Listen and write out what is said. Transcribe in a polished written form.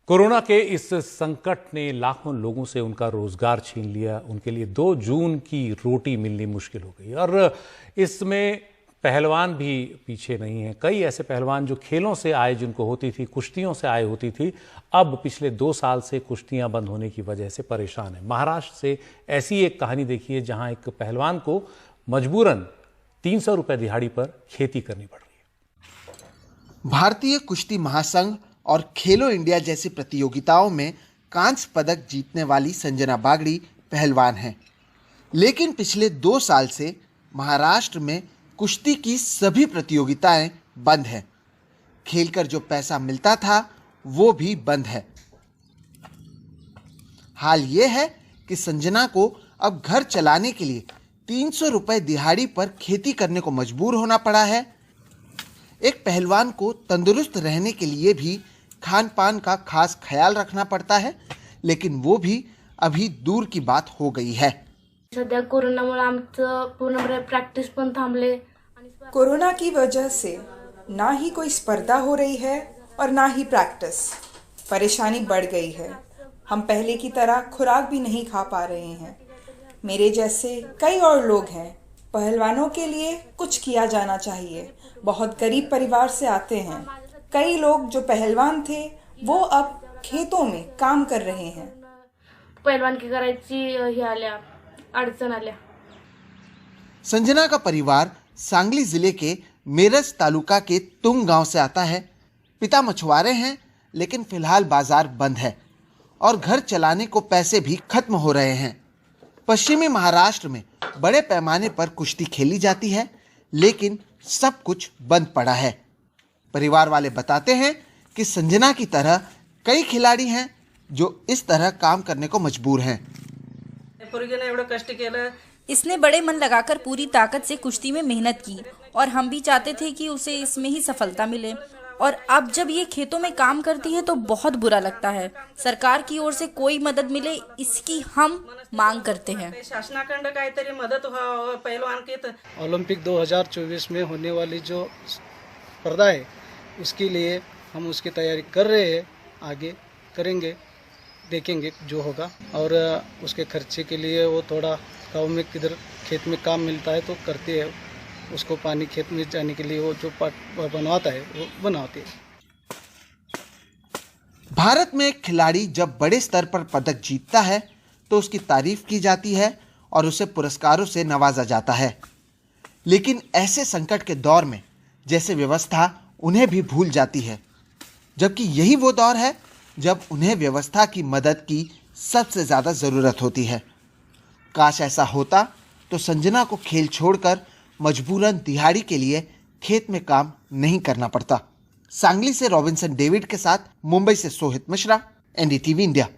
Corona के इस संकट ने लाखों लोगों से उनका रोजगार छीन लिया। उनके लिए 2 जून की रोटी मिलनी मुश्किल हो गई और इसमें पहलवान भी पीछे नहीं है। कई ऐसे पहलवान जो खेलों से आए, जिनको होती थी, कुश्तियों से आए होती थी, अब पिछले 2 साल से कुश्तियां बंद होने की वजह से परेशान है। महाराष्ट्र से ऐसी एक कहानी देखिए जहां एक पहलवान को मजबूरन 300 रुपए दिहाड़ी पर खेती करनी पड़ रही है। भारतीय कुश्ती महासंघ और खेलो इंडिया जैसी प्रतियोगिताओं में कांस्य पदक जीतने वाली संजना बागड़ी पहलवान हैं, लेकिन पिछले 2 साल से महाराष्ट्र में कुश्ती की सभी प्रतियोगिताएं बंद हैं। खेलकर जो पैसा मिलता था वो भी बंद है। हाल ये है कि संजना को अब घर चलाने के लिए 300 रुपए दिहाड़ी पर खेती करने को मजबूर होना पड़ा है। एक पहलवान को तंदुरुस्त रहने के लिए भी खान पान का खास ख्याल रखना पड़ता है, लेकिन वो भी अभी दूर की बात हो गई है। सध्या कोरोनामुळे आमचं पूर्ण प्रॅक्टिस पण थांबले। कोरोना की वजह से ना ही कोई स्पर्धा हो रही है और ना ही प्रैक्टिस। परेशानी बढ़ गई है। हम पहले की तरह खुराक भी नहीं खा पा रहे हैं। मेरे जैसे कई और लोग हैं। पहलवानों के लिए कुछ किया जाना चाहिए। बहुत गरीब परिवार से आते हैं। कई लोग जो पहलवान थे वो अब खेतों में काम कर रहे हैं। पहलवानकी करायची ही आल्या अडचण आल्या। संजना का परिवार सांगली जिले के मेरज तालुका के तुंग गांव से आता है। पिता मछुआरे हैं, लेकिन फिलहाल बाजार बंद है और घर चलाने को पैसे भी खत्म हो रहे हैं। पश्चिमी महाराष्ट्र में बड़े पैमाने पर कुश्ती खेली जाती है, लेकिन सब कुछ बंद पड़ा है। परिवार वाले बताते हैं कि संजना की तरह कई खिलाड़ी हैं जो इस तरह काम करने को मजबूर हैं। इसने बड़े मन लगाकर पूरी ताकत से कुश्ती में मेहनत की और हम भी चाहते थे कि उसे इसमें ही सफलता मिले, और अब जब ये खेतों में काम करती है तो बहुत बुरा लगता है। सरकार की ओर से कोई मदद मिले, इसकी हम मांग करते हैं। ओलंपिक 2024 में होने वाली जो स्पर्धा है उसके लिए हम उसकी तैयारी कर रहे हैं। आगे करेंगे, देखेंगे जो होगा। और उसके खर्चे के लिए वो थोड़ा गाँव में किधर खेत में काम मिलता है तो करते हैं। उसको पानी खेत में जाने के लिए वो जो बनवाता है वो बनाते हैं। भारत में एक खिलाड़ी जब बड़े स्तर पर पदक जीतता है तो उसकी तारीफ की जाती है और उसे पुरस्कारों से नवाजा जाता है, लेकिन ऐसे संकट के दौर में जैसे व्यवस्था उन्हें भी भूल जाती है, जबकि यही वो दौर है जब उन्हें व्यवस्था की मदद की सबसे ज़्यादा ज़रूरत होती है। काश ऐसा होता तो संजना को खेल छोड़कर मजबूरन दिहाड़ी के लिए खेत में काम नहीं करना पड़ता। सांगली से रॉबिन्सन डेविड के साथ मुंबई से सोहित मिश्रा, एनडीटीवी इंडिया।